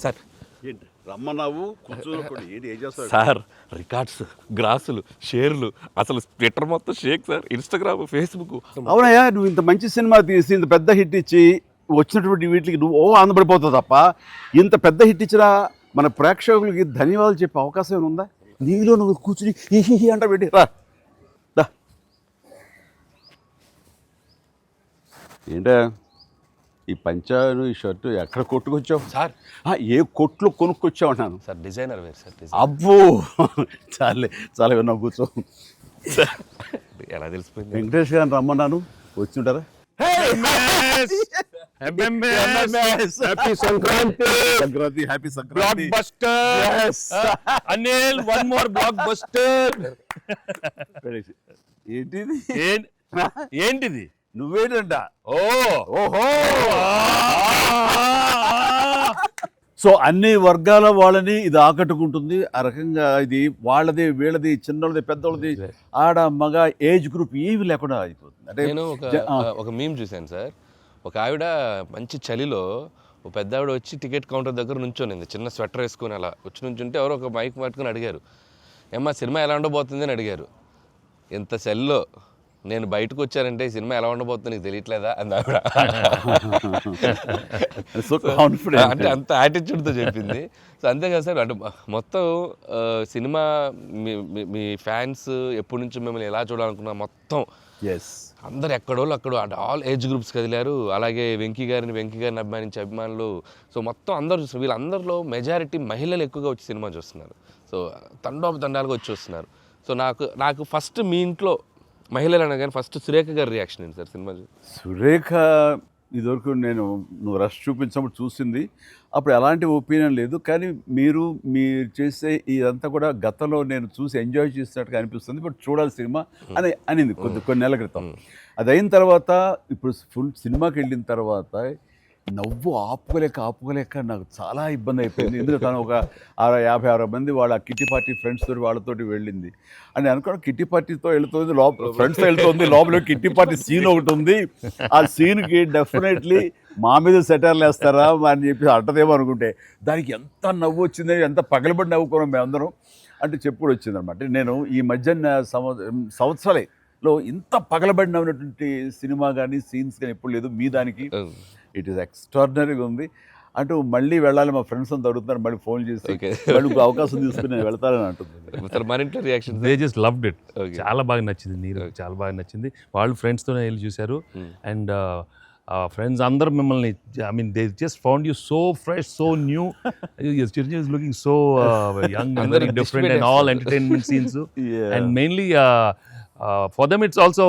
Sir ఏంటి రమ్మన్నావు కూర్చోకుండా ఏంటి ఏం చేస్తావు? సార్ రికార్డ్స్, గ్రాసులు, షేర్లు, అసలు ట్విట్టర్ మొత్తం షేక్ సార్, ఇన్స్టాగ్రామ్, ఫేస్బుక్. అవునయ్యా, నువ్వు ఇంత మంచి సినిమా తీసి ఇంత పెద్ద హిట్ ఇచ్చి వచ్చినటువంటి వీటికి నువ్వు ఆనందపడిపోతావు తప్ప ఇంత పెద్ద హిట్ ఇచ్చిన మన ప్రేక్షకులకి ధన్యవాదాలు చెప్పే అవకాశం ఏమైనా ఉందా? నీలో నువ్వు కూర్చుని హీ అంట పెట్టి రా. ఏంటా ఈ పంచాను ఈ షర్టు ఎక్కడ కొట్టుకొచ్చావు సార్ ఏ కొట్లు కొనుక్కొచ్చావు అన్నాను. సార్ డిజైనర్ వేరు సార్. అబ్బో చాలా విన్నా కూర్చో. ఎలా తెలిసిపోయింది? వెంకటేష్ గారిని రమ్మన్నాను, వచ్చి ఉంటారా? Sankranti happy Sankranti. Anil one more block buster. ఏంటిది? ఏంటిది? నువ్వేంటంట? ఓహో. సో అన్ని వర్గాల వాళ్ళని ఇది ఆకట్టుకుంటుంది. ఆ రకంగా ఇది వాళ్ళది వీళ్ళది చిన్నది పెద్దోళ్ళది ఆడ మగ ఏజ్ గ్రూప్ ఏవి లేకుండా అయిపోతుంది. అంటే నేను ఒక మీమ్ చూశాను సార్. ఒక ఆవిడ మంచి చలిలో ఒక పెద్ద ఆవిడ వచ్చి టికెట్ కౌంటర్ దగ్గర నుంచోనింది, చిన్న స్వెటర్ వేసుకొని అలా వచ్చి నుంచుంటే ఎవరో ఒక మైక్ పట్టుకుని అడిగారు, ఏమ్మా సినిమా ఎలా ఉండబోతుంది అని అడిగారు. ఎంత చలిలో నేను బయటకు వచ్చానంటే ఈ సినిమా ఎలా ఉండబోతుంది నీకు తెలియట్లేదా అని ఆవిడ. అంటే అంత యాటిట్యూడ్తో చెప్పింది. సో అంతేకాదు సార్, అంటే మొత్తం సినిమా మీ ఫ్యాన్స్ ఎప్పటి నుంచి మిమ్మల్ని ఎలా చూడాలనుకున్నా మొత్తం అందరు ఎక్కడోళ్ళు అక్కడ ఆల్ ఏజ్ గ్రూప్స్ కదిలారు. అలాగే వెంకీ గారిని అభిమానించే అభిమానులు. సో మొత్తం అందరూ వీళ్ళందరిలో మెజారిటీ మహిళలు ఎక్కువగా వచ్చి సినిమా చూస్తున్నారు. సో తండాలుగా వచ్చి వస్తున్నారు. సో నాకు ఫస్ట్ మీ ఇంట్లో మహిళలు అనగానే ఫస్ట్ సురేఖ గారి రియాక్షన్ ఏంటి సార్ సినిమా? సురేఖ ఇదివరకు నువ్వు రష్ చూపించినప్పుడు చూసింది, అప్పుడు ఎలాంటి ఒపీనియన్ లేదు. కానీ మీరు చేసే ఇదంతా కూడా గతంలో నేను చూసి ఎంజాయ్ చేసినట్టుగా అనిపిస్తుంది, బట్ చూడాలి సినిమా అని అనింది కొన్ని నెలల క్రితం. అది అయిన తర్వాత ఇప్పుడు ఫుల్ సినిమాకి వెళ్ళిన తర్వాత నవ్వు ఆపుకోలేక నాకు చాలా ఇబ్బంది అయిపోయింది. ఎందుకంటే తను ఒక 50-60 మంది వాళ్ళ కిట్టి పార్టీ ఫ్రెండ్స్ తోటి వాళ్ళతోటి వెళ్ళింది అని అనుకోవడం. కిట్టి పార్టీతో వెళుతుంది, ఫ్రెండ్స్తో వెళ్తుంది, లోపల కిట్టి పార్టీ సీన్ ఒకటి ఉంది. ఆ సీన్కి డెఫినెట్లీ మా మీద సెటర్లు వేస్తారా అని చెప్పి అంటదేమో అనుకుంటే దానికి ఎంత నవ్వు వచ్చింది, ఎంత పగలబడి నవ్వుకున్నాం మేమందరం అంటే చెప్పుడు వచ్చిందనమాట. నేను ఈ మధ్య సంవత్సరాలలో ఇంత పగలబడి నవ్వినటువంటి సినిమా కానీ సీన్స్ కానీ ఎప్పుడు లేదు. మీ దానికి ఇట్ ఈస్ ఎక్స్ట్రాడినరీగా ఉంది. అంటూ మళ్ళీ వెళ్ళాలి, మా ఫ్రెండ్స్ అంతా అడుగుతున్నారు, మళ్ళీ ఫోన్ చేసి మళ్ళీ అవకాశం తీసుకుని నేను వెళ్తానని అంటుంది. They just loved it. చాలా బాగా నచ్చింది, నీరు చాలా బాగా నచ్చింది. వాళ్ళు ఫ్రెండ్స్తోనే వెళ్ళి చూశారు. అండ్ ఫ్రెండ్స్ అందరూ మిమ్మల్ని they just found you so fresh, so new. Chiranjeevi is looking so young and very different and all entertainment scenes. And mainly for them it's also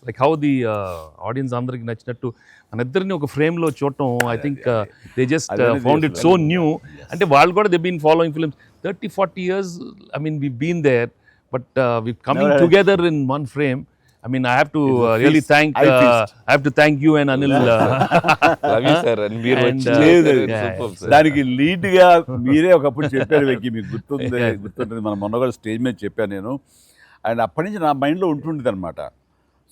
like how the audience అందరికి నచ్చినట్టు మన ఇద్దరిని ఒక ఫ్రేమ్లో చూడటం. I think they just found it so new. అంటే వాళ్ళు కూడా they been following films 30-40 years. We've been there, but we've coming together in one frame. I have to really thank you and Anil. Love you sir. And దానికి lead గా మీరే ఒకప్పుడు చెప్పారు వెంకీ, మీకు గుర్తుంటుంది మన మొన్న కూడా స్టేజ్ మీద చెప్పాను నేను. అండ్ అప్పటి నుంచి నా మైండ్లో ఉంటుండేది అనమాట.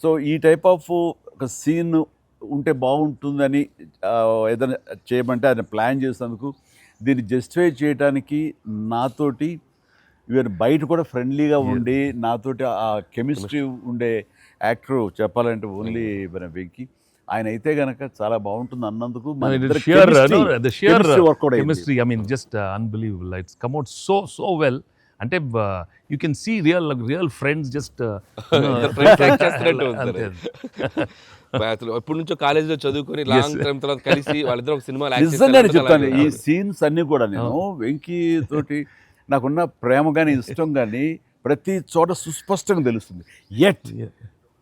సో ఈ టైప్ ఆఫ్ ఒక సీన్ ఉంటే బాగుంటుందని ఏదైనా చేయమంటే ఆయన ప్లాన్ చేసినందుకు దీన్ని జస్టిఫై చేయడానికి నాతోటి ఈవెన్ బయట కూడా ఫ్రెండ్లీగా ఉండి నాతోటి ఆ కెమిస్ట్రీ ఉండే యాక్టర్ చెప్పాలంటే ఓన్లీ మన వెంకీ. ఆయన అయితే గనక చాలా బాగుంటుంది అన్నందుకు chemistry just unbelievable. It's come out so well. అంటే you can see real friends just ఎప్పటి నుంచో కాలేజీలో చదువుకొని లాంగ్ టైం తర్వాత కలిసి వాళ్ళిద్దరు ఒక సినిమా చెప్తాను. ఈ సీన్స్ అన్ని కూడా నేను వెంకీ తోటి నాకున్న ప్రేమ కానీ ఇష్టం కానీ ప్రతి చోట సుస్పష్టంగా తెలుస్తుంది. ఎట్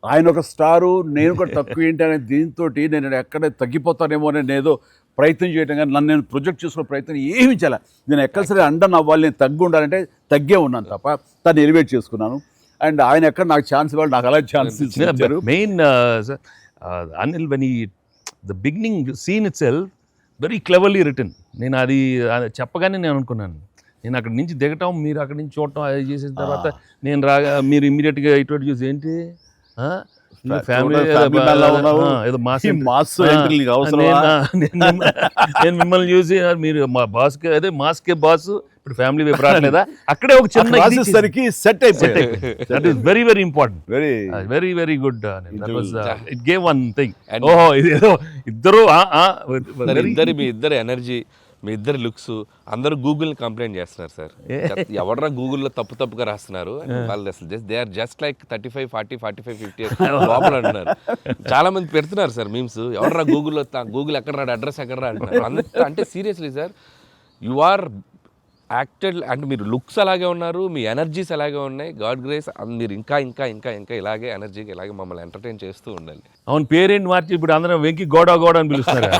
ఆయన ఒక స్టారు, నేను కూడా తక్కువ ఏంటి అనే దీంతో నేను ఎక్కడ తగ్గిపోతానేమో అని నేనేదో ప్రయత్నం చేయడం కానీ నన్ను నేను ప్రొజెక్ట్ చేసుకునే ప్రయత్నం ఏమి చేయాలి. నేను ఎక్కడ సరే అండన్ అవ్వాలి, నేను తగ్గి ఉండాలంటే తగ్గే ఉన్నాను తప్ప తను ఎలివేట్ చేసుకున్నాను. అండ్ ఆయన ఎక్కడ నాకు ఛాన్స్ ఇవ్వాలి, నాకు అలా ఛాన్స్ ఇచ్చారు. Main Anil, when the beginning scene itself very cleverly written. నేను అది చెప్పగానే నేను అనుకున్నాను, నేను అక్కడి నుంచి దిగటం, మీరు అక్కడి నుంచి చూడటం, అది చేసిన తర్వాత నేను మీరు ఇమ్మీడియట్గా ఇటువంటి చూసి ఏంటి ఫ్యామిలీ Family man లా ఉన్నావు. ఏదో మాస్ ఈ మాస్ ఎంట్రీ నీకు అవసరమా? నేను మిమ్మల్ని చూసి మీరు మా బాస్ అదే మాస్ కే బాస్ ఇప్పుడు ఫ్యామిలీ వైపు రావట్లేదా అక్కడే ఒక చిన్న రాసేసరికి సెట్ అయిపోయింది. That is very very important, very very very good. It gave one thing. ఓహో ఇది ఏదో ఇద్దరు మీ ఇద్దరు ఎనర్జీ, మీ ఇద్దరు లుక్స్, అందరూ గూగుల్ని కంప్లైంట్ చేస్తున్నారు సార్. ఎవడరా గూగుల్లో తప్పుగా రాస్తున్నారు వాళ్ళు, అసలు దే ఆర్ జస్ట్ లైక్ 35, 40, 45, 50 లోపల అంటున్నారు. చాలా మంది పెడుతున్నారు సార్ మీమ్స్, ఎవడరా గూగుల్లో, గూగుల్ ఎక్కడ రాడు, అడ్రస్ ఎక్కడ రా అంటున్నారు. అంత అంటే seriously sir, you are acted అంటే మీరు లుక్స్ అలాగే ఉన్నారు, మీ ఎనర్జీస్ అలాగే ఉన్నాయి. గాడ్ గ్రేస్, మీరు ఇంకా ఇంకా ఇంకా ఇంకా ఇలాగే ఎనర్జీకి ఇలాగే మమ్మల్ని ఎంటర్టైన్ చేస్తూ ఉండాలి. అవును, పేరేంటి మార్చి ఇప్పుడు అందరం వెంకీ గౌడ అని పిలుస్తున్నారు.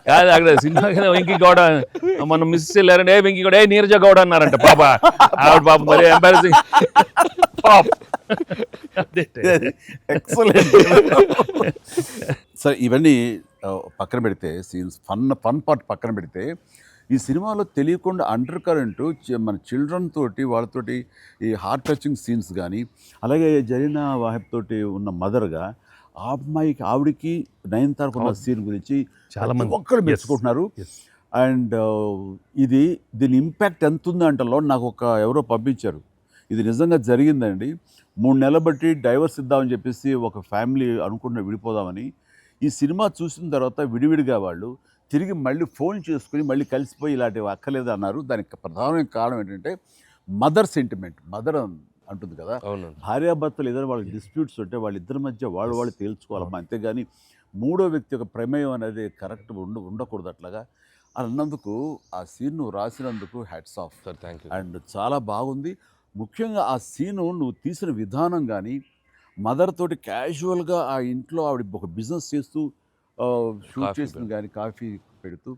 కాదు అక్కడ సినిమా వెంకీ గౌడ, మనం మిస్ వెళ్ళారంటే ఏ వెంకీ గౌడ, ఏ నీరజ గౌడ అన్నారంట. పాప ఆవిడ పాప మరి ఎంబారసింగ్. ఎక్సలెంట్. సరే ఇవన్నీ పక్కన పెడితే, సీన్స్ ఫన్ పార్ట్ పక్కన పెడితే, ఈ సినిమాలో తెలియకుండా అండర్ కరెంట్ మన చిల్డ్రన్ తోటి వాళ్ళతోటి ఈ హార్ట్ టచింగ్ సీన్స్ కానీ, అలాగే జరీనా వాహిబ్ తోటి ఉన్న మదర్గా ఆ అమ్మాయికి ఆవిడికి నయనతారకు ఉన్న సీన్ గురించి చాలా మంది ఒక్కరు మెచ్చుకుంటున్నారు. అండ్ దీని ఇంపాక్ట్ ఎంత ఉందంటలో నాకు ఎవరో పంపించారు, ఇది నిజంగా జరిగిందండి. 3 నెలలు బట్టి డైవర్స్ ఇద్దామని చెప్పేసి ఒక ఫ్యామిలీ అనుకుంటున్న విడిపోదామని, ఈ సినిమా చూసిన తర్వాత విడివిడిగా వాళ్ళు తిరిగి మళ్ళీ ఫోన్ చేసుకుని మళ్ళీ కలిసిపోయి ఇలాంటివి అక్కర్లేదు అన్నారు. దానికి ప్రధానమైన కారణం ఏంటంటే మదర్ సెంటిమెంట్. మదర్ అంటుంది కదా, భార్యాభర్తలు ఏదైనా వాళ్ళకి డిస్ప్యూట్స్ ఉంటే వాళ్ళిద్దరి మధ్య వాళ్ళు తేల్చుకోవాలమ్మా, అంతేగాని మూడో వ్యక్తి యొక్క ప్రమేయం అనేది కరెక్ట్ ఉండకూడదు. అట్లాగా అన్నందుకు ఆ సీన్ నువ్వు రాసినందుకు hats off sir, thank you. And చాలా బాగుంది. ముఖ్యంగా ఆ సీను నువ్వు తీసిన విధానం కానీ, మదర్ తోటి క్యాజువల్గా ఆ ఇంట్లో ఆవిడ ఒక బిజినెస్ చేస్తూ షూట్ చేసింది కానీ, కాఫీ పెడుతూ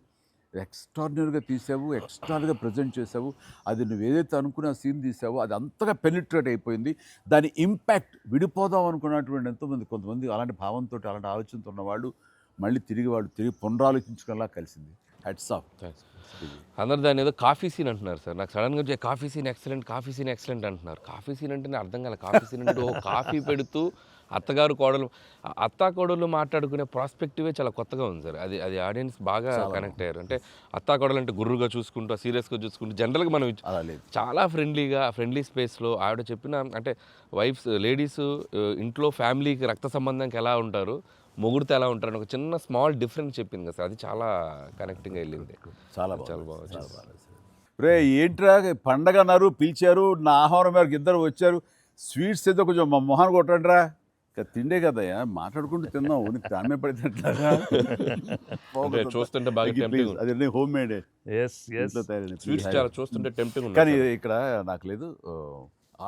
ఎక్స్ట్రాడినరీగా తీసావు, ఎక్స్ట్రాడినరీగా ప్రజెంట్ చేసావు. అది నువ్వు ఏదైతే అనుకున్న సీన్ తీసావో అది అంతగా పెనిట్రేట్ అయిపోయింది. దాని ఇంపాక్ట్ విడిపోదాం అనుకున్నటువంటి కొంతమంది అలాంటి భావంతో, అలాంటి ఆలోచనతో ఉన్నవాళ్ళు మళ్ళీ తిరిగి పునరాలోచించుకునేలా కలిసింది. Hats off. అందరు దాన్ని ఏదో కాఫీ సీన్ అంటున్నారు సార్. నాకు సడన్గా కాఫీ సీన్ ఎక్సలెంట్ అంటున్నారు. కాఫీ సీన్ అంటే నాకు అర్థం కాలే. కాఫీ సీన్ అంటే కాఫీ పెడుతూ అత్తా కోడలు మాట్లాడుకునే ప్రాస్పెక్టివే చాలా కొత్తగా ఉంది సార్. అది ఆడియన్స్ బాగా కనెక్ట్ అయ్యారు. అంటే అత్తా కోడలు అంటే గుర్రుగా చూసుకుంటూ, సీరియస్గా చూసుకుంటూ, జనరల్గా మనం చాలా ఫ్రెండ్లీ స్పేస్లో ఆవిడ చెప్పిన, అంటే లేడీస్ ఇంట్లో ఫ్యామిలీకి రక్త సంబంధానికి ఎలా ఉంటారు, మొగుడితో ఎలా ఉంటారని ఒక చిన్న స్మాల్ డిఫరెన్స్ చెప్పింది కదా సార్. అది చాలా కనెక్టింగ్గా వెళ్ళింది. చాలా బాగా. రే ఏంట్రా పండగ అన్నారు, పిలిచారు, నా ఆహ్వానం మేరకు ఇద్దరు వచ్చారు, స్వీట్స్ ఏదో కొంచెం మా మొహాన్ని కొట్టండిరా. తిండే కదయ్యా, మాట్లాడుకుంటూ తిన్నావు, నీకు దాని పడినట్లాగా చూస్తుంటే బాగా అది హోమ్ మేడ్ చూస్తుంటే టెంప్టింగ్. కానీ ఇక్కడ నాకు లేదు,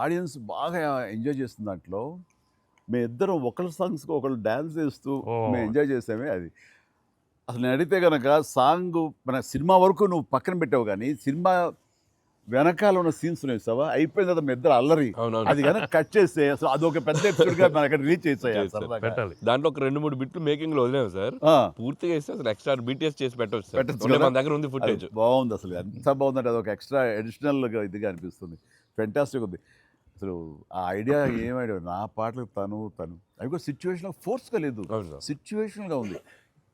ఆడియన్స్ బాగా ఎంజాయ్ చేస్తున్న దాంట్లో మేము ఇద్దరం ఒకళ్ళ సాంగ్స్కి ఒకళ్ళు డ్యాన్స్ చేస్తూ మేము ఎంజాయ్ చేసామే. అది అసలు నేను అడిగితే కనుక సాంగ్ మన సినిమా వరకు నువ్వు పక్కన పెట్టావు, కానీ సినిమా వెనకాల ఉన్న సీన్స్ వేసావా, అయిపోయిన తర్వాత మీ ఇద్దరు అల్లరి, అది కనుక కట్ చేస్తే అసలు అదొక పెద్ద ఎపిసోడ్గా మన అక్కడ రీచ్ చేసాయి. దాంట్లో ఒక 2-3 బిట్లు మేకింగ్ లో వదిలేము సార్, పూర్తిగా వేస్తే అసలు ఎక్స్ట్రా BTS చేసి పెట్టచ్చు. మన దగ్గర ఉంది ఫుటేజ్. బాగుంది అసలు, ఎంత బాగుందంటే అదొక ఎక్స్ట్రా అడిషనల్గా ఇదిగా అనిపిస్తుంది. ఫెంటాస్టిక్ ఉంది అసలు. ఆ ఐడియా ఏమైనా నా పాటలకు తను అవి కూడా సిచ్యువేషనల్ ఫోర్స్గా లేదు, సిచ్యువేషనల్గా ఉంది.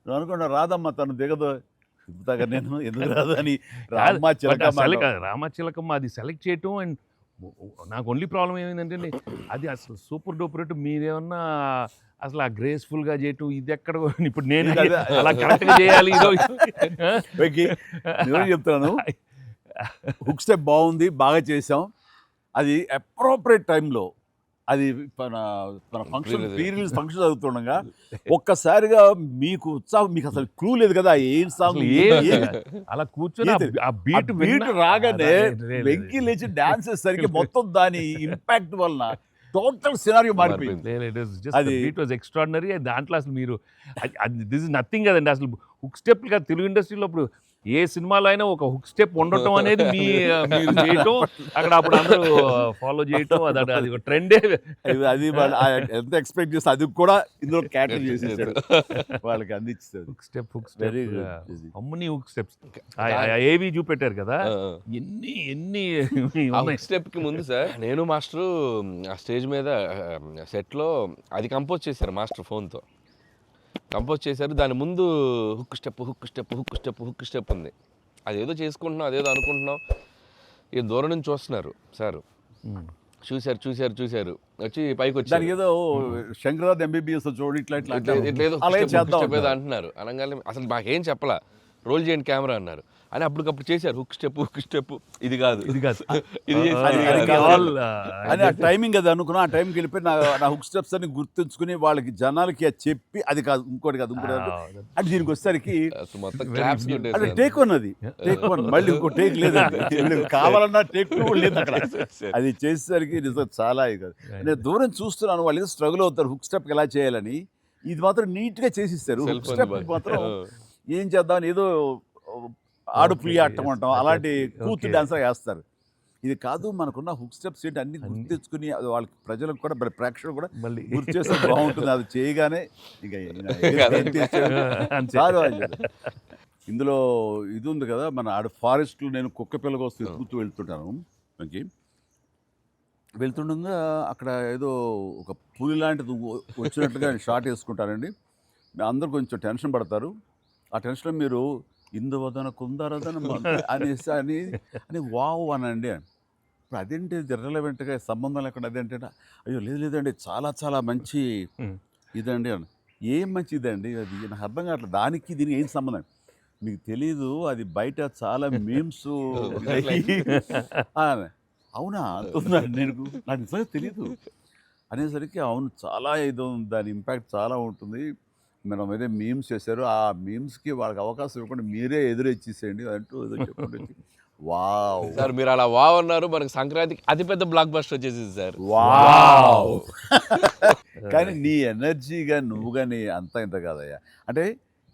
నువ్వు అనుకున్నా రాదమ్మా తను దిగదు, నేను ఎందుకు రాదు అని రామచిలకమ్మ అది సెలెక్ట్ చేయటం. అండ్ నాకు ఓన్లీ ప్రాబ్లం ఏమైందంటే అది అసలు సూపర్ డూపర్ రేటు, మీరేమన్నా అసలు ఆ గ్రేస్ఫుల్గా చేయటం ఇది ఎక్కడ, ఇప్పుడు నేను అలా కరెక్ట్గా చేయాలి. చెప్తాను, హుక్ స్టెప్ బాగుంది, బాగా చేసాం. అది అప్రోప్రియేట్ టైంలో, అది మన ఫంక్షన్ ప్రీ-రిలీజ్ ఫంక్షన్ జరుగుతుండగా ఒక్కసారిగా మీకు ఉత్సాహం, మీకు అసలు క్లూ లేదు కదా ఏం సాంగ్, అలా కూర్చొని ఆ బీట్ రాగానే వెంకీ లేచి డాన్స్ చేసేసరికి మొత్తం దాని ఇంపాక్ట్ వలన టోటల్ సినారియో మారిపోయింది. అది ఇట్ వాజ్ ఎక్స్ట్రాడినరీ. దాంట్లో అసలు మీరు దిస్ ఇస్ నథింగ్ కదండి, అసలు హుక్ స్టెప్ కాదు తెలుగు ఇండస్ట్రీలో. ఇప్పుడు ఏ సినిమాలో అయినా ఒక హుక్ స్టెప్ ఉండటం అనేది మీరు చేయటం, అక్కడ అప్పుడు అందరూ ఫాలో చేయటం, అది ఒక ట్రెండే. అది వాళ్ళు ఎంత ఎక్స్పెక్ట్ చేస్తే అది కూడా ఇందులో క్యాటర్ చేసేసాడు, వాళ్ళకి అందించాడు. Hook step Very good. అమ్మని హుక్ స్టెప్స్ ఏవి చూపెట్టారు కదా, ఎన్ని స్టెప్ కి ముందు సార్ నేను మాస్టరు ఆ స్టేజ్ మీద సెట్ లో అది కంపోజ్ చేశారు మాస్టర్ ఫోన్తో కంపోజ్ చేశారు. దాని ముందు hook step hook step hook step hook step ఉంది. అదేదో చేసుకుంటున్నాం, అదేదో అనుకుంటున్నాం. ఈ దూరం నుంచి చూస్తున్నారు సార్, చూశారు వచ్చి పైకి వచ్చి ఏదో శంకరాద్ ఎంబీబీఎస్ చూడు ఇట్లా ఇట్లా అంటున్నారు. అనగానే అసలు మాకేం చెప్పలా, రోల్ చేయండి కెమెరా అన్నారు. అని అప్పటికప్పుడు చేశారు హుక్ స్టెప్ ఇది కాదు ఇది కాదు ఇది అని ఆ టైమింగ్ అది అనుకున్నా. ఆ టైంకి వెళ్ళిపోయి నా హుక్ స్టెప్స్ అని గుర్తుంచుకుని వాళ్ళకి జనాలకి అది చెప్పి అది కాదు ఇంకోటి కాదు అంటే దీనికి వచ్చేసరికి మొత్తం క్లాప్స్ అది టేక్ వన్, అది టేక్ వన్, మళ్ళీ ఇంకో టేక్ లేదండి, కావాలన్నా టేక్ టూ లేదు అక్కడ. అది చేసేసరికి నిజం చాలా ఇది కాదు. నేను దూరం చూస్తున్నాను, వాళ్ళు ఏదో స్ట్రగుల్ అవుతారు హుక్ స్టెప్ ఎలా చేయాలని. ఇది మాత్రం నీట్ గా చేసిస్తారు. హుక్ స్టెప్ మాత్రం ఏం చేద్దామని ఏదో ఆడుపులి ఆటం అంటాం అలాంటి కూతురు డాన్సర్ వేస్తారు. ఇది కాదు, మనకున్న హుక్ స్టెప్స్ ఏంటి అన్ని గుర్తు తెచ్చుకుని అది వాళ్ళకి ప్రజలకు కూడా ప్రేక్షకులు కూడా మళ్ళీ గుర్తు చేస్తే బాగుంటుంది. అది చేయగానే ఇక ఇందులో ఇది ఉంది కదా, మన ఆడ ఫారెస్ట్లో నేను కుక్క పిల్లగా వస్తే ఎత్తుకుతూ వెళ్తుంటాను. మనకి వెళ్తుండగా అక్కడ ఏదో ఒక పులి లాంటిది వచ్చినట్టుగా షార్ట్ వేసుకుంటారండి. అందరూ కొంచెం టెన్షన్ పడతారు. ఆ టెన్షన్లో మీరు ఇందువదన కుందరదన అనేసి అని వావ్ అనండి. ఇప్పుడు అదేంటి ఇర్రెలవెంట్గా సంబంధం లేకుండా అదేంటే, అయ్యో లేదండి చాలా చాలా మంచి ఇదండి అని. ఏం మంచి ఇదండి అది నాకు అర్థం కావట్లేదు, దానికి దీనికి ఏం సంబంధం మీకు తెలీదు, అది బయట చాలా మీమ్స్. అవునా అంటున్నాను నేను, నాకు నిజంగా తెలీదు అనేసరికి అవును చాలా ఇది దాని ఇంపాక్ట్ చాలా ఉంటుంది. మనం ఏదో మీమ్స్ చేశారు, ఆ మీమ్స్కి వాళ్ళకి అవకాశం ఇవ్వకుండా మీరే ఎదురొచ్చేసేయండి అంటూ ఏదో చెప్పండి. వావ్ సార్ మీరు అలా వావ్ అన్నారు, మనకి సంక్రాంతికి అతిపెద్ద బ్లాక్ బస్టర్ వచ్చేసింది సార్. వావ్ కానీ నీ ఎనర్జీగా నువ్వు కానీ అంత ఇంత కాదయ్యా. అంటే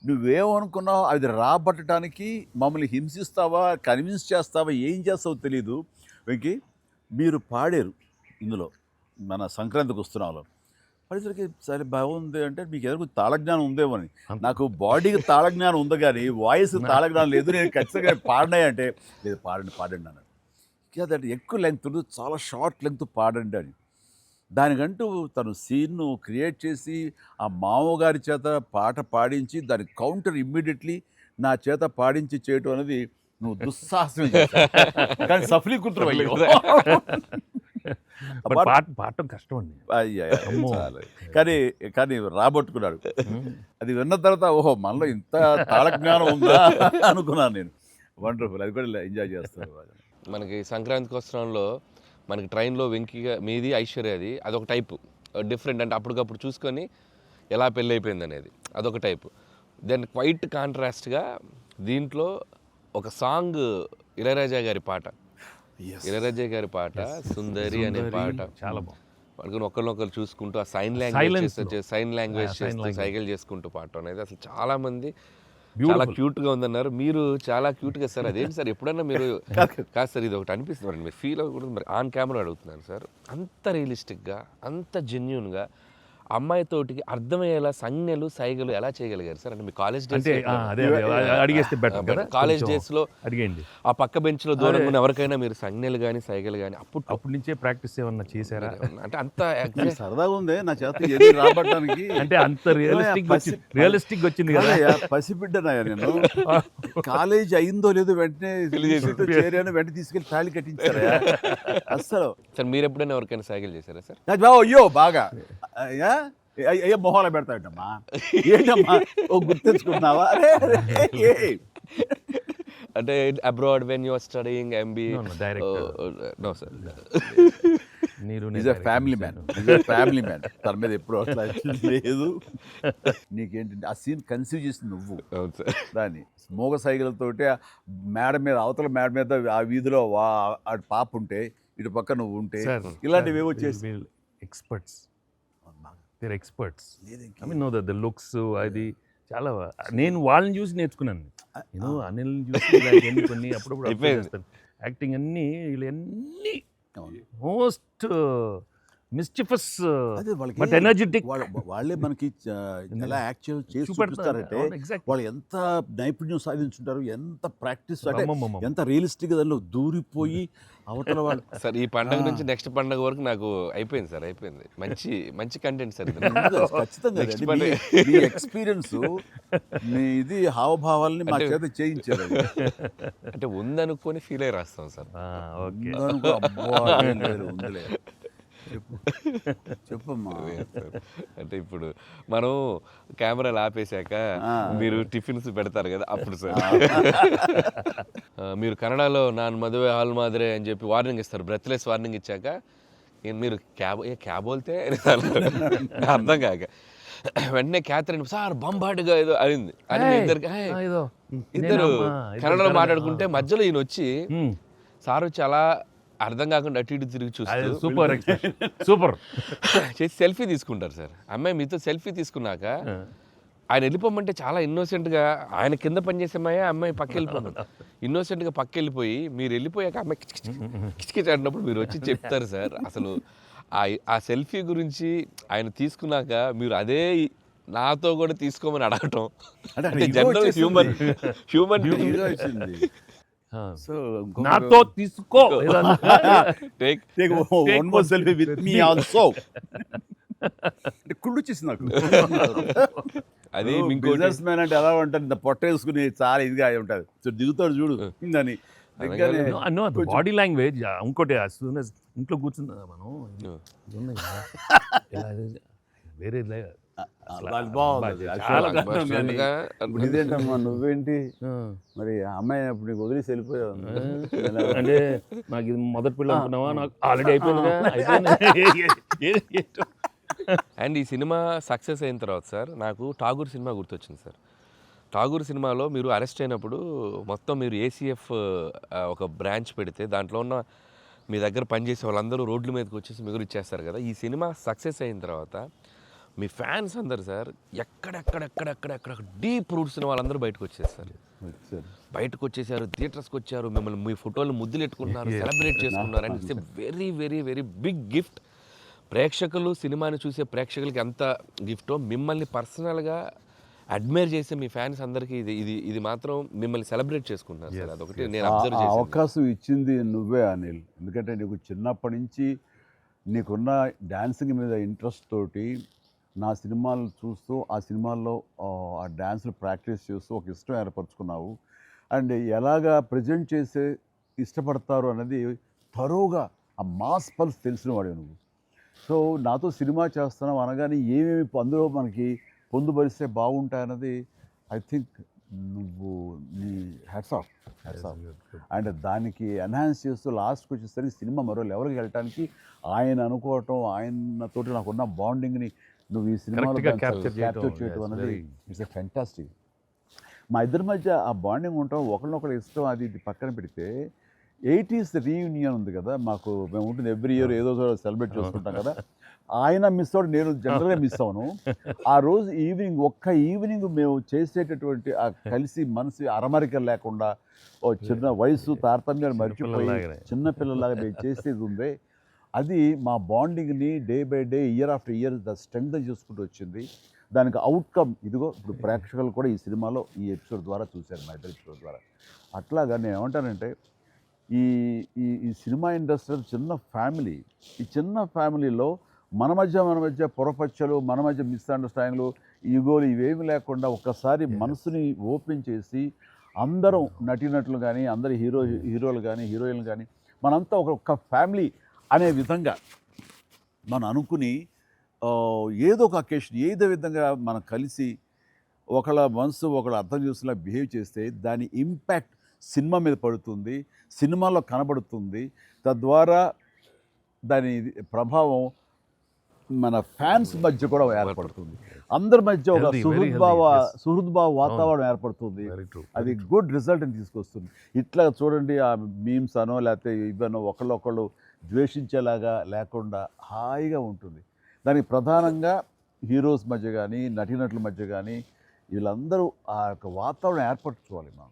నువ్వేమనుకున్నావు అది రాబట్టడానికి మమ్మల్ని హింసిస్తావా, కన్విన్స్ చేస్తావా, ఏం చేస్తావో తెలీదు. వెంకీ మీరు పాడారు ఇందులో మన సంక్రాంతికి వస్తున్నాలో, పడేసరికి సరే బాగుంది అంటే మీకు ఎదురు తాళజ్ఞానం ఉందేమని. నాకు బాడీకి తాళజ్ఞానం ఉంది కానీ వాయిస్ తాళజ్ఞానం లేదు. నేను ఖచ్చితంగా పాడినాయి అంటే లేదు పాడండి అన్నాడు. అదంటే ఎక్కువ లెంగ్త్ చాలా షార్ట్ లెంగ్త్ పాడండి అని. దానికంటూ తను సీన్ను క్రియేట్ చేసి ఆ మామగారి చేత పాట పాడించి దాని కౌంటర్ ఇమ్మీడియట్లీ నా చేత పాడించి చేయటం అనేది నువ్వు దుస్సాహసం కానీ సఫలీకృతం అయ్యో. పాడటం కష్టం అండి. కానీ కానీ రాబట్టుకున్నాడు. అది విన్న తర్వాత ఓహో మనలో ఇంత తాళజ్ఞానం ఉందా అనుకున్నాను నేను. వండర్ఫుల్, అది కూడా ఎంజాయ్ చేస్తాను. మనకి సంక్రాంతికి వస్త్రంలో మనకి ట్రైన్లో వెంకీగా మీది ఐశ్వర్యది అదొక టైపు డిఫరెంట్, అంటే అప్పటికప్పుడు చూసుకొని ఎలా పెళ్ళి అయిపోయింది అనేది అదొక టైపు. దెన్ క్వైట్ కాంట్రాస్ట్గా దీంట్లో ఒక సాంగ్ ఇళయరాజా గారి పాట, ఇళయరాజా గారి పాట సుందరి అనే పాట చాలా బాగుంది. వాళ్ళకి ఒకరినొకరు చూసుకుంటూ ఆ సైన్ లాంగ్వేజ్ చేస్తూ సైకిల్ చేసుకుంటూ పాట అనేది అసలు చాలా మంది చాలా క్యూట్గా ఉందన్నారు. మీరు చాలా క్యూట్గా సార్. అదేంటి సార్ ఎప్పుడన్నా మీరు కాదు సార్ ఇది ఒకటి అనిపిస్తుంది మీరు ఫీల్ అవ్వకూడదు, మరి ఆన్ కెమెరా అడుగుతున్నాను సార్. అంత రియలిస్టిక్గా అంత జెన్యున్గా అమ్మాయితోటికి అర్థమయ్యేలా సంజ్ఞలు సైగలు ఎలా చేయగలిగారు సార్? అంటే మీ కాలేజ్ డేస్ అడిగేస్తే బెటర్ కదా. కాలేజ్ డేస్లో అడిగండి ఆ పక్క బెంచ్లో దూరంగా ఉన్న ఎవరికైనా మీరు సంజ్ఞలు కానీ సైగలు కానీ అప్పటి నుంచే ప్రాక్టీస్ ఏమన్నా చేశారా? అంటే అంత సరదాగా ఉంది నా చేత రాబట్టడానికి. అంటే అంత రియలిస్టిక్ వచ్చింది కదా. పసిబిడ్డనాయా నేను. కాలేజ్ అయిందో లేదో వెంటనే చేరాను, వెంటనే తీసుకెళ్ళి తాళి కట్టించారా అస్సలు. సార్ మీరు ఎప్పుడైనా ఎవరికైనా సైకిల్ చేశారా సార్? అయ్యో బాగా అయ్యో మొహాలు పెడతాడమ్మా, ఏంటమ్మా ఓ గుర్తించుకున్నావా? అంటే abroad when you are studying MB? No sir, family man తన మీద ఎప్పుడు అట్లా లేదు. నీకేంటంటే ఆ సీన్ కన్సీవ్ చేసింది నువ్వు. దాన్ని మోగ సైకిల్తోటి మేడ మీద అవతల మేడ మీద ఆ వీధిలో ఆ పాప ఉంటే ఇటు పక్క నువ్వు ఉంటే ఇలాంటివి ఏవో చేసి experts. I mean, no, the looks, అది చాలా నేను వాళ్ళని చూసి నేర్చుకున్నాను. నేను అనిల్ని చూసి ఇలాంటివన్నీ కొన్ని అప్పుడప్పుడు అబ్జర్వ్ అయిపోయింది. చేస్తాను. యాక్టింగ్ అన్నీ వీళ్ళన్నీ అవును. మోస్ట్ మిస్చిఫస్ అదే వాళ్ళకి బట్ ఎనర్జెటిక్ వాళ్ళే మనకి ఎలా యాక్ట్ చేసి చూపిస్తారంటే వాళ్ళు ఎంత నైపుణ్యం సాధించుంటారు, ఎంత ప్రాక్టీస్ అంటే ఎంత రియలిస్టిక్గా దానిలో దూరిపోయి అవతల వాళ్ళు. సార్ ఈ పండగ నుంచి నెక్స్ట్ పండగ వరకు నాకు అయిపోయింది సార్, అయిపోయింది. మంచి మంచి కంటెంట్ సార్ ఇది. ఖచ్చితంగా Next అండి. పండగ. మీ ఎక్స్పీరియన్స్ మీ ఇది హావభావాల్ని మా చేత చేయించారు. అంటే ఉందనుకొని ఫీల్ అయ్యి రాస్తాం సార్. ఓకే. ఉందనుకో, అబ్బా, ఏం లేదు, ఉందిలే. చెప్పమ్మా. అంటే ఇప్పుడు మనం కెమెరాలు ఆపేశాక మీరు టిఫిన్స్ పెడతారు కదా అప్పుడు సార్. మీరు కన్నడలో నాన్ మదువే హాల్ మాదిరే అని చెప్పి వార్నింగ్ ఇస్తారు, బ్రెత్లెస్ వార్నింగ్ ఇచ్చాక మీరు క్యాబ్ బోల్తే అర్థం కాక వెంటనే క్యాథరిన్ సార్ బంబాటుగా ఏదో అయింది అని ఇద్దరు కన్నడలో మాట్లాడుకుంటే మధ్యలో ఈయన వచ్చి సార్ వచ్చి అలా అర్థం కాకుండా అటు ఇటు తిరిగి చూస్తారు, సూపర్ సూపర్ చేసి సెల్ఫీ తీసుకుంటారు సార్. అమ్మాయి మీతో సెల్ఫీ తీసుకున్నాక ఆయన వెళ్ళిపోమంటే చాలా ఇన్నోసెంట్గా ఆయన కింద పనిచేసేమాయా అమ్మాయి పక్క వెళ్ళిపోమని ఇన్నోసెంట్గా పక్క వెళ్ళిపోయి మీరు వెళ్ళిపోయాక అమ్మాయి కిచకిచ అంటున్నప్పుడు మీరు వచ్చి చెప్తారు సార్. అసలు ఆ సెల్ఫీ గురించి ఆయన తీసుకున్నాక మీరు అదే నాతో కూడా తీసుకోమని అడగటం అంటే జనరల్ హ్యూమన్ సో నాతో తీసుకో take one more selfie with me also. కుళ్ళు వచ్చేసింది నాకు. అది బిజినెస్ మ్యాన్ అంటే ఎలా ఉంటుంది, ఇంత పొట్ట వేసుకుని చాలా ఇదిగా ఉంటుంది. సో దిగుతాడు చూడు అని బాడీ లాంగ్వేజ్. ఇంకోటి ఇంట్లో కూర్చున్నా మనం వేరే ఇదేంటమ్మా నువ్వేంటి మరి అమ్మాయి అప్పుడు నీకు వదిలేసి వెళ్ళిపోయావు అంటే నాకు ఇది మొదటి పిల్ల అనుకున్నావా, నాకు ఆల్రెడీ అయిపోయింది. అండ్ ఈ సినిమా సక్సెస్ అయిన తర్వాత సార్ నాకు ఠాగూర్ సినిమా గుర్తొచ్చింది సార్. ఠాగూర్ సినిమాలో మీరు అరెస్ట్ అయినప్పుడు మొత్తం మీరు ఏసీఎఫ్ ఒక బ్రాంచ్ పెడితే దాంట్లో ఉన్న మీ దగ్గర పనిచేసే వాళ్ళందరూ రోడ్ల మీదకి వచ్చేసి మిగులు ఇచ్చేస్తారు కదా. ఈ సినిమా సక్సెస్ అయిన తర్వాత మీ ఫ్యాన్స్ అందరు సార్ ఎక్కడెక్కడెక్కడెక్కడెక్కడ డీప్ రూట్స్ వాళ్ళందరూ బయటకు వచ్చేస్తారు, బయటకు వచ్చేసారు, థియేటర్స్కి వచ్చారు, మిమ్మల్ని మీ ఫోటోలు ముద్దులు ఎట్టుకుంటున్నారు, సెలబ్రేట్ చేసుకున్నారు. And it's a very very very big gift. ప్రేక్షకులు సినిమాని చూసే ప్రేక్షకులకి ఎంత గిఫ్టో మిమ్మల్ని పర్సనల్గా అడ్మైర్ చేసే మీ ఫ్యాన్స్ అందరికీ ఇది మాత్రం మిమ్మల్ని సెలబ్రేట్ చేసుకుంటున్నారు సార్. అదొకటి నేను అబ్జర్వ్ చేశాను. అవకాశం ఇచ్చింది నువ్వే అనిల్. ఎందుకంటే నీకు చిన్నప్పటి నుంచి నీకున్న డాన్సింగ్ మీద ఇంట్రెస్ట్ తోటి నా సినిమాలు చూస్తూ ఆ సినిమాల్లో ఆ డ్యాన్స్లు ప్రాక్టీస్ చేస్తూ ఒక ఇష్టం ఏర్పరచుకున్నావు. అండ్ ఎలాగా ప్రజెంట్ చేసే ఇష్టపడతారు అనేది తరోగా ఆ మాస్ పల్స్ తెలిసిన వాడు నువ్వు. సో నాతో సినిమా చేస్తున్నావు అనగానే ఏమేమి అందులో మనకి పొందుపరిస్తే బాగుంటాయన్నది ఐ థింక్ నువ్వు నీ హ్యాట్స్ ఆఫ్. అండ్ దానికి ఎన్హాన్స్ చేస్తూ లాస్ట్కి వచ్చేసరికి సినిమా మరో లెవెల్కి వెళ్ళటానికి ఆయన అనుకోవటం, ఆయనతోటి నాకున్న బాండింగ్ని నువ్వు ఈ సినిమాలో క్యాప్చర్ చేయటం అనేది ఇట్స్ ఎ ఫ్యాంటాస్టిక్. మా ఇద్దరి మధ్య ఆ బాండింగ్ ఉండటం, ఒకరినొకరు ఇష్టం, అది ఇది పక్కన పెడితే 80s రీయూనియన్ ఉంది కదా మాకు, మేము ఉంటుంది ఎవ్రీ ఇయర్ ఏదో సెలబ్రేట్ చేసుకుంటాం కదా. ఆయన మిస్ అవుట్, నేను జనరల్గా మిస్ అవును. ఆ రోజు ఈవినింగ్ ఒక్క ఈవినింగ్ మేము చేసేటటువంటి ఆ కలిసి మనసు అరమరికలు లేకుండా ఓ చిన్న వయసు తారతమ్యాలు మర్చిపోయి చిన్నపిల్లలాగా మేము చేసేది ఉందే, అది మా బాండింగ్ని day by day year after year strength చేసుకుంటూ వచ్చింది. దానికి అవుట్కమ్ ఇదిగో ఇప్పుడు ప్రేక్షకులు కూడా ఈ సినిమాలో ఈ ఎపిసోడ్ ద్వారా చూశారు, మా ఇద్దరు ఎపిసోడ్ ద్వారా. అట్లాగా నేను ఏమంటానంటే ఈ ఈ సినిమా ఇండస్ట్రీ చిన్న ఫ్యామిలీ. ఈ చిన్న ఫ్యామిలీలో మన మధ్య పొరపచ్చలు, మన మధ్య మిస్అండర్స్టాండింగ్లు, ఈగోలు ఇవేమి లేకుండా ఒక్కసారి మనసుని ఓపెన్ చేసి అందరం నటీనటులు కానీ, అందరు హీరోలు కానీ, హీరోయిన్లు కానీ మనంతా ఒక ఫ్యామిలీ అనే విధంగా మనం అనుకుని ఏదో ఒక అకేషన్ ఏదో విధంగా మనం కలిసి ఒకళ్ళ మనసు ఒకళ్ళు అర్థం చేసుకునేలా బిహేవ్ చేస్తే దాని ఇంపాక్ట్ సినిమా మీద పడుతుంది, సినిమాలో కనబడుతుంది. తద్వారా దాని ప్రభావం మన ఫ్యాన్స్ మధ్య కూడా ఏర్పడుతుంది. అందరి మధ్య ఒక సుహృద్భావ వాతావరణం ఏర్పడుతుంది. అది గుడ్ రిజల్ట్ని తీసుకొస్తుంది. ఇట్లా చూడండి, ఆ మీమ్స్ అనో లేకపోతే ఇవన్నో ఒకళ్ళొకళ్ళు ద్వేషించేలాగా లేకుండా హాయిగా ఉంటుంది. దానికి ప్రధానంగా హీరోస్ మధ్య కానీ, నటీనటుల మధ్య కానీ వీళ్ళందరూ ఆ యొక్క వాతావరణం ఏర్పరచుకోవాలి మనం.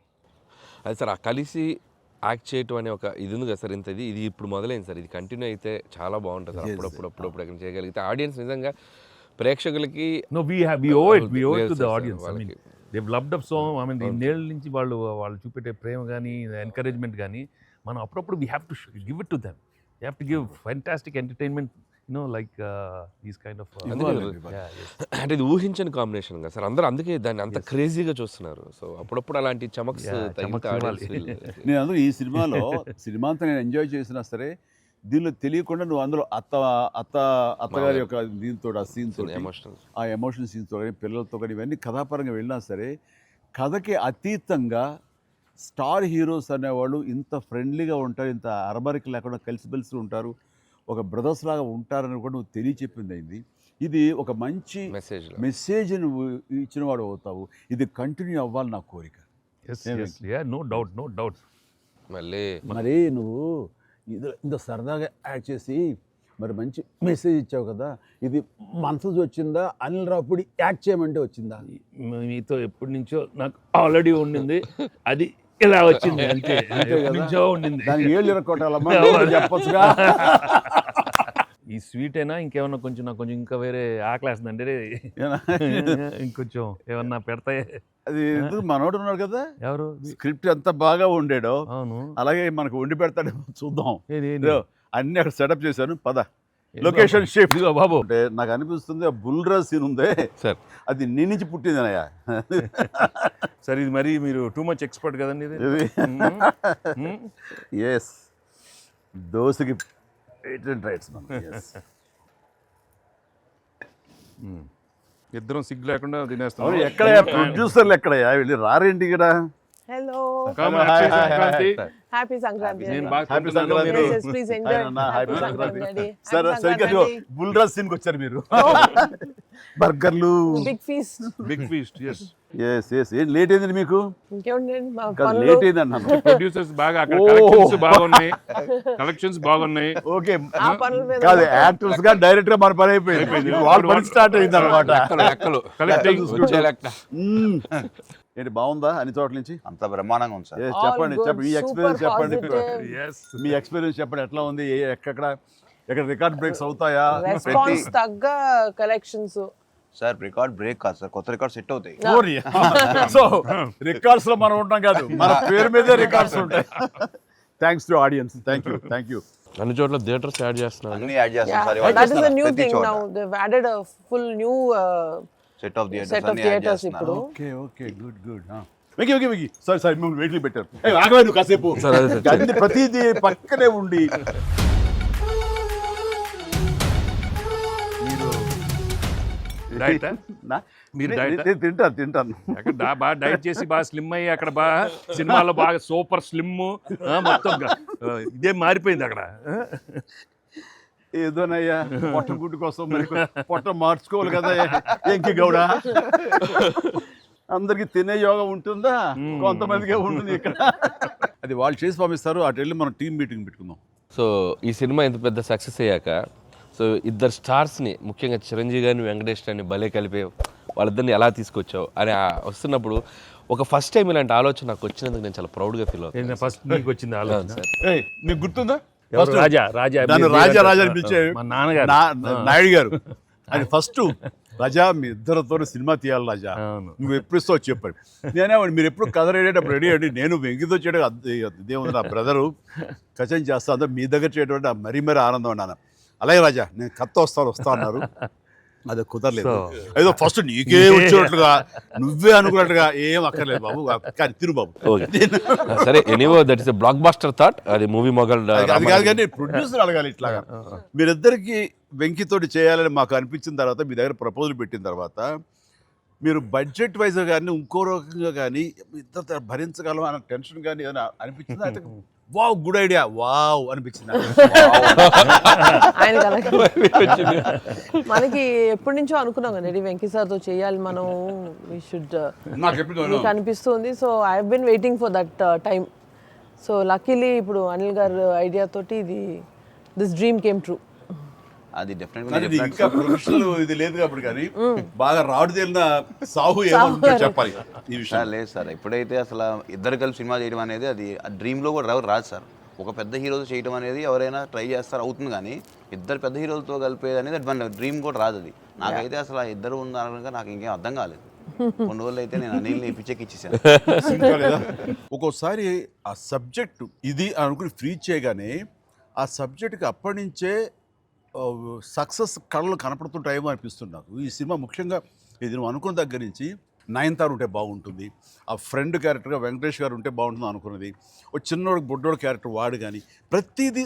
అది సార్ ఆ కలిసి యాక్ట్ చేయటం అనే ఒక ఇది ఉంది కదా సార్, ఇది ఇప్పుడు మొదలైంది సార్, ఇది కంటిన్యూ అయితే చాలా బాగుంటుంది సార్. అప్పుడప్పుడు ఎక్కడ చేయగలిగితే ఆడియన్స్ నిజంగా ప్రేక్షకులకి No, we owe it to the audience. I mean, they've loved up so. I mean, ఇన్నేళ్ళ నుంచి వాళ్ళు చూపెట్టే ప్రేమ కానీ ఎంకరేజ్మెంట్ కానీ మనం అప్పుడప్పుడు we have to give it to them. You have to give fantastic entertainment, like these kind of అంటే ఇది ఊహించని combination కదా సార్, అందరూ అందుకే దాన్ని అంత క్రేజీగా చూస్తున్నారు. సో అప్పుడప్పుడు అలాంటి చమక్స్ తగిలితే audience నేను అందులో ఈ సినిమా అంతా నేను ఎంజాయ్ చేసినా సరే, దీనిలో తెలియకుండా నువ్వు అందులో అత్తగారి యొక్క దీంతో ఆ సీన్తో ఎమోషనల్ ఆ ఎమోషనల్ సీన్స్తో కానీ పిల్లలతో కానీ ఇవన్నీ కథాపరంగా వెళ్ళినా సరే, కథకి అతీతంగా స్టార్ హీరోస్ అనేవాళ్ళు ఇంత ఫ్రెండ్లీగా ఉంటారు, ఇంత అరబరికి లేకుండా కలిసిమెలిసి ఉంటారు, ఒక బ్రదర్స్ లాగా ఉంటారని కూడా నువ్వు తెలియచెప్పింది అయింది. ఇది ఒక మంచి మెసేజ్ నువ్వు ఇచ్చిన వాడు అవుతావు. ఇది కంటిన్యూ అవ్వాలి నా కోరిక. No doubt. మరి నువ్వు ఇంత సరదాగా యాక్ట్ చేసి మరి మంచి మెసేజ్ ఇచ్చావు కదా, ఇది మనసు వచ్చిందా, అనిల్ రావుపూడి యాక్ట్ చేయమంటే వచ్చిందా? మీతో ఎప్పటి నుంచో నాకు ఆల్రెడీ ఉండింది, అది ఇలా వచ్చింది అంతే. నుంచో ఉండింది, దానికి ఏళ్ళు ఇరక్కొట్టాలమ్మా చెప్పొచ్చుగా. ఈ స్వీట్ అయినా ఇంకేమన్నా కొంచెం నాకు కొంచెం ఇంకా వేరే ఆకలేస్తుందంటే ఇంకొంచెం ఏమన్నా పెడతాయి. అది మనోడు ఉన్నాడు కదా, ఎవరు స్క్రిప్ట్ ఎంత బాగా వండాడో అవును అలాగే మనకు వండి పెడతాడేమో చూద్దాం. అన్ని అక్కడ సెటప్ చేశాను, పద లొకేషన్ షిఫ్ట్ బాబు. అంటే నాకు అనిపిస్తుంది ఆ బుల్రాజ్ సీన్ ఉందే సార్, అది నీ నుంచి పుట్టిందనయ్యా. సరే ఇది మరి మీరు టూ మచ్ ఎక్స్పర్ట్ కదండి ఇది. ఎస్, దోశకి రైట్స్ ఇద్దరం సిగ్గు లేకుండా తినేస్తాం. ఎక్కడ ప్రొడ్యూసర్లు ఎక్కడయ్యా, వెళ్ళి రారేంటి ఇక్కడ. Hello. హ్యాపీ సంక్రాంతి. సరే సరిగ్గా బుల్రాజ్ సీన్ కి వచ్చారు మీరు. బర్గర్లు, బిగ్ ఫీస్ట్. ఏం లేట్ అయింది మీకు? లేట్ అయింది అన్నాను. ప్రొడ్యూసర్స్ బాగా కలెక్షన్స్ బాగున్నాయి. ఓకే కాదు, యాక్టర్స్ గా డైరెక్ట్ గా మన పని అయిపోయింది, వాళ్ళ పని స్టార్ట్ అయింది అనమాట. ఏంటి బాగుందా అన్ని చోట్ల నుంచి? అంత బ్రహ్మాండంగా ఉంది సార్. చెప్పండి మీ ఎక్స్పీరియన్స్ చెప్పండి. మీ ఎక్స్పీరియన్స్ చెప్పండి, ఎట్లా ఉంది, ఎక్కడ రికార్డ్ బ్రేక్స్ అవుతాయా? రెస్పాన్స్ తగ్గ కలెక్షన్స్ సార్. రికార్డ్ బ్రేక్ కాదు సార్, కొత్త రికార్డ్ సెట్ అవుతాయి. సో రికార్డ్స్ లో మనం ఉంటాం కాదు, మన పేరు మీదే రికార్డ్స్ ఉంటాయి. Thanks to audience. Thank you. అన్ని చోట్ల థియేటర్స్ యాడ్ చేస్తున్నారు, అన్ని యాడ్ చేస్తాం sir. That is a new thing now. They've added a full new set of theatres ఇప్పుడు. Okay good. వెకి సారీ మిమ్మల్ని వెయిట్లు పెట్టారు. ఆగవే నువ్వు కాసేపు. అన్ని ప్రతిదీ పక్కనే ఉండి తింటాను. అక్కడ బాగా డైట్ చేసి బాగా స్లిమ్ అయ్యి అక్కడ బాగా సినిమాలో బాగా సూపర్ స్లిమ్ మొత్తం ఇదే మారిపోయింది అక్కడ. ఏదోనయ్యా పొట్ట గుడ్డు కోసం మరి పొట్ట మార్చుకోవాలి కదా ఎంకి గౌడ. అందరికి తినే యోగం ఉంటుందా? కొంతమందికే ఉంటుంది ఇక్కడ. అది వాళ్ళు చేసి పంపిస్తారు, అటు వెళ్ళి మనం టీం మీటింగ్ పెట్టుకుందాం. సో ఈ సినిమా ఇంత పెద్ద సక్సెస్ అయ్యాక, సో ఇద్దరు స్టార్స్ని ముఖ్యంగా చిరంజీవి గారిని వెంకటేష్ గారిని భలే కలిపే వాళ్ళిద్దరిని ఎలా తీసుకొచ్చావు అని వస్తున్నప్పుడు ఒక ఫస్ట్ టైం ఇలాంటి ఆలోచన నాకు వచ్చినందుకు నేను చాలా ప్రౌడ్గా ఫీల్ అవుతాను. ఫస్ట్ నీకు వచ్చింది ఆలోచన సార్. మీకు గుర్తుందా రాజా పిలిచే నాన్నగారు నాయుడు గారు అది ఫస్ట్ రాజా మీ ఇద్దరితో సినిమా తీయాలి రాజా, నువ్వు ఎప్పుడు ఇస్తావు చెప్పాడు. నేనే మీరు ఎప్పుడు కథ రెడీ రెడీ అండి, నేను వెంకితో చేయడం ఇదేముంది, నా బ్రదరు కచన్ చేస్తా, అంతా మీ దగ్గర చేయడం మరీ ఆనందం అన్నాను. అలాగే రాజా నేను కథ వస్తా అన్నారు, అది కుదరలేదు. ఏదో ఫస్ట్ నీకే వచ్చేటట్లుగా నువ్వే అనుకున్నట్టుగా ఏం అక్కర్లేదు బాబు, కానీ తిరు బాబు. సరే anyway that is a blockbuster thought. అది మూవీ మొగల్ అది కాదు, కానీ ప్రొడ్యూసర్ అడగాలి ఇట్లాగా. మీరిద్దరికి వెంకితోటి చేయాలని మాకు అనిపించిన తర్వాత, మీ దగ్గర ప్రపోజల్ పెట్టిన తర్వాత, మీరు బడ్జెట్ వైజ్ కానీ ఇంకో రకంగా కానీ ఇద్దరు భరించగలం అన్న టెన్షన్ కానీ ఏదైనా అనిపించిందా? అయితే వావ్ గుడ్ ఐడియా వావ్ అనిపించింది మనకి. ఎప్పటి నుంచో అనుకున్నాం కదా వెంకీ సార్తో చేయాలి మనం, వి షుడ్ మీకు అనిపిస్తుంది. So I have been waiting for that time. So luckily ఇప్పుడు అనిల్ గారు ఐడియా తోటి దిస్ డ్రీమ్ కేమ్ ట్రూ. అది కానీ నీకు ఇంకా డెఫినెట్గా ప్రొఫెషనల్ ఇది లేదు కాబట్టి కానీ బాగా రాడు తేలిన సాహు ఏమనుకుంటా చెప్పాలి ఈ విషయం. లేదు సార్, ఎప్పుడైతే అసలు ఇద్దరు కలిసి సినిమా చేయడం అనేది అది డ్రీమ్లో కూడా రాదు సార్. ఒక పెద్ద హీరోతో చేయడం అనేది ఎవరైనా ట్రై చేస్తారు, అవుతుంది, కానీ ఇద్దరు పెద్ద హీరోలతో కలిపేది అనేది అది మన డ్రీమ్ కూడా రాదు. అది నాకైతే అసలు ఆ ఇద్దరు ఉన్నారనగా నాకు ఇంకేం అర్థం కాలేదు. కొన్ని రోజులు అయితే నేను అనిల్ని పిచ్చెక్కిచ్చేసాను. ఒక్కోసారి ఆ సబ్జెక్టు ఇది అనుకుని ఫ్రీ చేయగానే ఆ సబ్జెక్ట్కి అప్పటి నుంచే సక్సెస్ కళలు కనపడుతుంటాయేమో అనిపిస్తుంది నాకు. ఈ సినిమా ముఖ్యంగా ఇది నువ్వు అనుకున్న దగ్గర నుంచి నయనతార ఉంటే బాగుంటుంది, ఆ ఫ్రెండ్ క్యారెక్టర్గా వెంకటేష్ గారు ఉంటే బాగుంటుంది అనుకున్నది, ఒక చిన్నోడు బొడ్డోడు క్యారెక్టర్ వాడు, కానీ ప్రతిదీ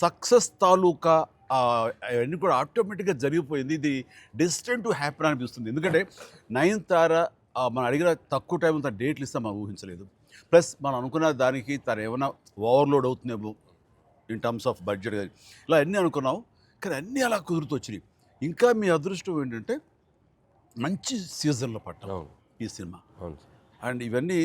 సక్సెస్ తాలూకా అవన్నీ కూడా ఆటోమేటిక్గా జరిగిపోయింది. ఇది డెస్టిన్ టు హ్యాపీ అనిపిస్తుంది. ఎందుకంటే నయనతార మనం అడిగిన తక్కువ టైం అంత డేట్లు ఇస్తాం మనం ఊహించలేదు. ప్లస్ మనం అనుకున్న దానికి తను ఏమైనా ఓవర్లోడ్ అవుతుందేమో ఇన్ టర్మ్స్ ఆఫ్ బడ్జెట్ కానీ ఇలా అన్నీ అనుకున్నాం, కానీ అన్నీ అలా కుదురుతూ వచ్చినాయి. ఇంకా మీ అదృష్టం ఏంటంటే మంచి సీజన్లో పట్టాం ఈ సినిమా. అండ్ ఇవన్నీ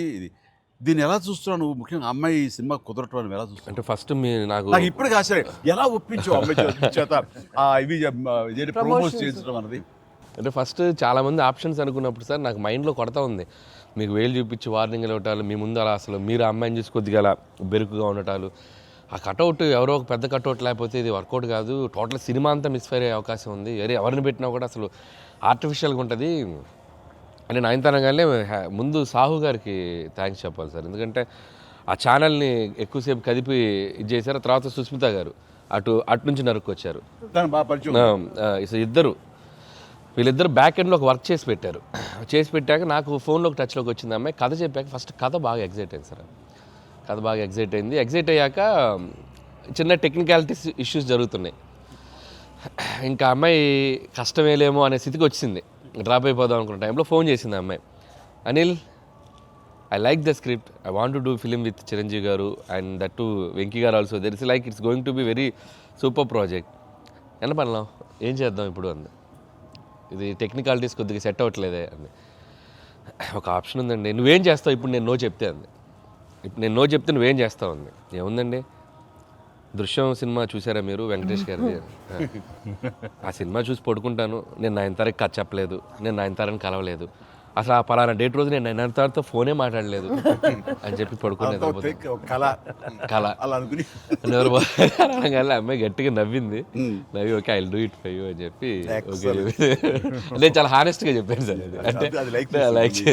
దీన్ని ఎలా చూస్తున్నావు నువ్వు? ముఖ్యంగా అమ్మాయి ఈ సినిమా కుదరటం అని ఎలా చూస్తావు? అంటే ఫస్ట్ నాకు ఇప్పటికి ఆశ్చర్యం, ఎలా ఒప్పించావు అమ్మాయి చేత ఇవి ప్రమోట్ చేయించడం అన్నది? అంటే ఫస్ట్ చాలామంది ఆప్షన్స్ అనుకున్నప్పుడు సార్ నాకు మైండ్లో కొడతా ఉంది, మీకు వేలు చూపించి వార్నింగ్లు ఇవ్వటాలు, మీ ముందు అలా అసలు మీరు అమ్మాయిని చూసి కొద్దిగా అలా బెరుకుగా ఉండటాలు, ఆ కటౌట్ ఎవరో ఒక పెద్ద కటౌట్ లేకపోతే ఇది వర్కౌట్ కాదు, టోటల్ సినిమా అంతా మిస్ఫైర్ అయ్యే అవకాశం ఉంది, ఎవరిని పెట్టినా కూడా అసలు ఆర్టిఫిషియల్గా ఉంటుంది అంటే నయనతారగానే ముందు సాహు గారికి థ్యాంక్స్ చెప్పాలి సార్. ఎందుకంటే ఆ ఛానల్ని ఎక్కువసేపు కదిపి ఇది చేశారు. తర్వాత సుస్మిత గారు అటు నుంచి నరుక్కొచ్చారు. వీళ్ళిద్దరు బ్యాక్ ఎండ్లో ఒక వర్క్ చేసి పెట్టారు. చేసి పెట్టాక నాకు ఫోన్లోకి టచ్లోకి వచ్చింది అమ్మాయి. కథ చెప్పాక ఫస్ట్ కథ బాగా ఎగ్జైట్ అయింది సార్. కథ బాగా ఎగ్జైట్ అయింది. ఎగ్జైట్ అయ్యాక చిన్న టెక్నికాలిటీస్ ఇష్యూస్ జరుగుతున్నాయి. ఇంకా అమ్మాయి కష్టమేలేమో అనే స్థితికి వచ్చింది. డ్రాప్ అయిపోదాం అనుకున్న టైంలో ఫోన్ చేసింది అమ్మాయి, Anil I like the script, I want to do film with Chiranjeevi గారు అండ్ దట్ టు వెంకీ గారు also, there is like it's going to be very super project. ఎంత పడలాం, ఏం చేద్దాం ఇప్పుడు అంది. ఇది టెక్నికాలిటీస్ కొద్దిగా సెట్ అవ్వట్లేదే అంది. ఒక ఆప్షన్ ఉందండి, నువ్వేం చేస్తావు ఇప్పుడు నేను నో చెప్తే అంది. ఇప్పుడు నేను నో చెప్తే నువ్వేం చేస్తావు అంది. ఏముందండి, దృశ్యం సినిమా చూసారా మీరు వెంకటేష్ గారిది? ఆ సినిమా చూసి పడుకుంటాను, నేను నయనతారకి కథ చెప్పలేదు, నేను నయనతారని కలవలేదు, అసలు ఆ పలానా డేట్ రోజు నేను నయనతారతో ఫోనే మాట్లాడలేదు అని చెప్పి పడుకునేది. కళ అనగానే అమ్మాయి గట్టిగా నవ్వింది. నవ్వి okay I will do it for you అని చెప్పి ఓకే నేను చాలా హానెస్ట్గా చెప్పాను సార్. అది అంటే లైక్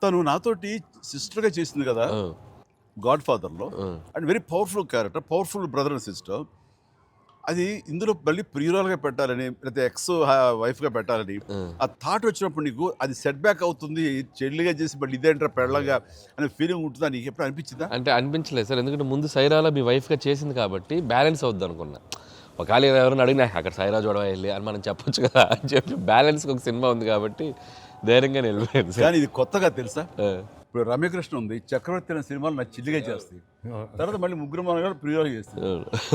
తను నాతోటి సిస్టర్గా చేసింది కదా గాడ్ ఫాదర్లో, and very powerful character, powerful brother and sister. అది ఇందులో మళ్ళీ ప్రియురాలుగా పెట్టాలని లేకపోతే ఎక్స్ వైఫ్గా పెట్టాలని ఆ థాట్ వచ్చినప్పుడు నీకు అది సెట్ బ్యాక్ అవుతుంది, చెల్లిగా చేసి మళ్ళీ ఇదేంటారా పెళ్ళగా అనే ఫీలింగ్ ఉంటుందా నీకు? ఎప్పుడు అనిపించిందా? అంటే అనిపించలేదు సార్, ఎందుకంటే ముందు సైరాలో మీ వైఫ్గా చేసింది కాబట్టి బ్యాలెన్స్ అవుద్ది అనుకున్నా. ఒకవేళ ఎవరైనా అడిగినా అక్కడ సైరా చూడవా వెళ్ళి అని మనం చెప్పొచ్చు కదా అని చెప్పి బ్యాలెన్స్కి ఒక సినిమా ఉంది కాబట్టి ధైర్యంగా వెళ్ళిపోయింది సార్. కానీ ఇది కొత్తగా తెలుసా, ఇప్పుడు రమ్యకృష్ణ ఉంది, చక్రవర్తి అనే సినిమాలు నాకు చిల్లిగా చేస్తాయి, తర్వాత మళ్ళీ ముగ్గురు మన గారు ప్రియులు చేస్తారు.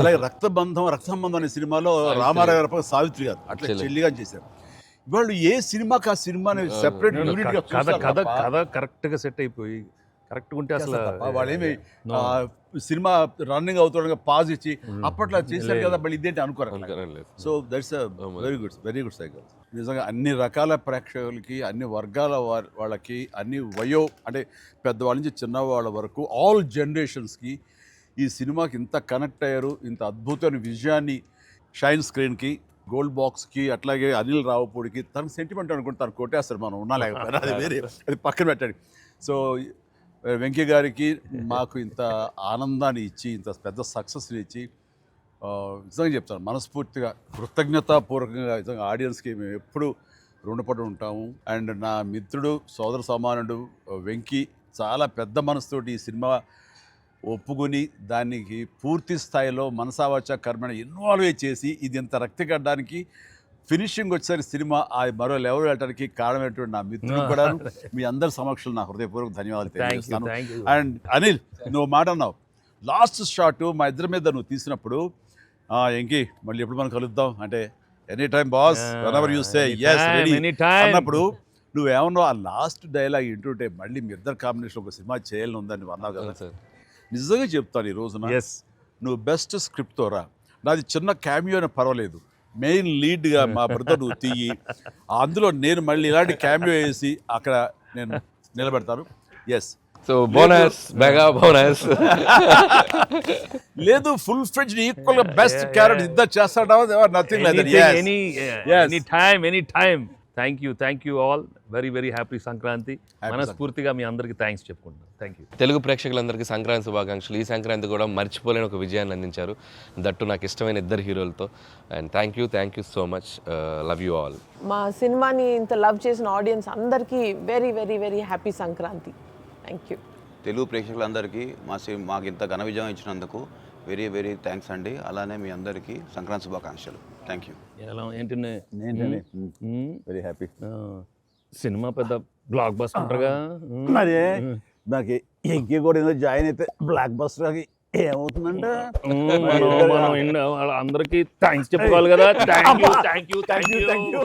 అలాగే రక్తసంబంధం అనే సినిమాలో రామారావు గారు సావిత్రి గారు అట్లా చెల్లిగా చేశారు. వాళ్ళు ఏ సినిమాకి ఆ సినిమాని సెపరేట్ కథ కరెక్ట్గా సెట్ అయిపోయి కరెక్ట్గా ఉంటే అసలు వాళ్ళేమి సినిమా రన్నింగ్ అవుతుండగా పాజ్ ఇచ్చి అప్పట్లో చేశారు కదా మళ్ళీ ఇదేంటి అనుకోరు. So that's very good cycle. నిజంగా అన్ని రకాల ప్రేక్షకులకి, అన్ని వర్గాల వాళ్ళకి, అన్ని అంటే పెద్దవాళ్ళ నుంచి చిన్నవాళ్ళ వరకు ఆల్ జనరేషన్స్కి ఈ సినిమాకి ఇంత కనెక్ట్ అయ్యారు. ఇంత అద్భుతమైన విజయాన్ని షైన్ స్క్రీన్కి, గోల్డ్ బాక్స్కి, అట్లాగే అనిల్ రావుపూడికి తనకు సెంటిమెంట్ అనుకుంటే తను కొట్టేస్తారు, మనం ఉన్నా లేకపోయినా అది వేరే, అది పక్కన పెట్టండి. సో వెంకీ గారికి మాకు ఇంత ఆనందాన్ని ఇచ్చి, ఇంత పెద్ద సక్సెస్ని ఇచ్చి నిజంగా చెప్తాను మనస్ఫూర్తిగా కృతజ్ఞతాపూర్వకంగా నిజంగా ఆడియన్స్కి మేము ఎప్పుడు రుణపడి ఉంటాము. అండ్ నా మిత్రుడు సోదర సమానుడు వెంకీ చాలా పెద్ద మనసుతోటి ఈ సినిమా ఒప్పుకొని దానికి పూర్తి స్థాయిలో మనసావాచ కర్మని ఇన్వాల్వ్ చేసి ఇది ఇంత రక్తిగడ్డానికి ఫినిషింగ్ వచ్చేసరి సినిమా ఆ మరో లెవెల్ వెళ్ళడానికి కారణమైనటువంటి నా మిత్రుడు కూడా మీ అందరి సమక్షంలో నా హృదయపూర్వక ధన్యవాదాలు తెలియజేస్తాను. అండ్ అనిల్, నువ్వు మాట అన్నావు లాస్ట్ షాట్ మా ఇద్దరి మీద నువ్వు తీసినప్పుడు, ఎంకి మళ్ళీ ఎప్పుడు మనం కలుద్దాం అంటే any time boss whenever you say yes ready అన్నప్పుడు నువ్వేమన్నావు, ఆ లాస్ట్ డైలాగ్ వింటుంటే మళ్ళీ మీ ఇద్దరు కాంబినేషన్ ఒక సినిమా చేయాలని ఉందని నువ్వు అన్నావు కదా. నిజంగా చెప్తాను ఈ రోజున నువ్వు బెస్ట్ స్క్రిప్ట్తో రా, నాది చిన్న క్యామియో అని పర్వాలేదు, మెయిన్ లీడ్గా మా బ్రదర్ నువ్వు తీయి, అందులో నేను మళ్ళీ ఇలాంటి క్యామియో వేసి అక్కడ నేను నిలబెడతాను. Yes, so bonus, mega bonus. లేదు ఫుల్ ఫ్రెండ్ ఈక్వల్ గా బెస్ట్ క్యారెక్టర్ ఇద్దరు చేస్తాడా, nothing like that. Any time. Thank you all. Very happy Sankranti. మనస్ఫూర్తిగా మీ అందరికి థ్యాంక్స్ చెప్పుకుంటున్నాను. Thank you. తెలుగు ప్రేక్షకులందరికీ సంక్రాంతి శుభాకాంక్షలు. ఈ సంక్రాంతి కూడా మర్చిపోలేని ఒక విజయాన్ని అందించారు, దట్టు నాకు ఇష్టమైన ఇద్దరు హీరోలతో. And thank you so much. Love you all. మా సినిమాని ఇంత లవ్ చేసిన ఆడియన్స్ అందరికీ very happy Sankranti. Thank you. Telugu ప్రేక్షకులందరికీ మాకు ఇంత ఘన విజయం ఇచ్చినందుకు వెరీ థ్యాంక్స్ అండి. అలానే మీ అందరికీ సంక్రాంతి శుభాకాంక్షలు. Thank you. ఎలా ఏంటి వెరీ హ్యాపీ. సినిమా పెద్ద బ్లాక్ బస్టర్గా మరి నాకు ఎంకి కూడా ఏదో జాయిన్ అయితే బ్లాక్ బస్టర్ ఏమవుతుందంటే మనం అందరికీ థ్యాంక్స్ చెప్పుకోవాలి కదా. Thank you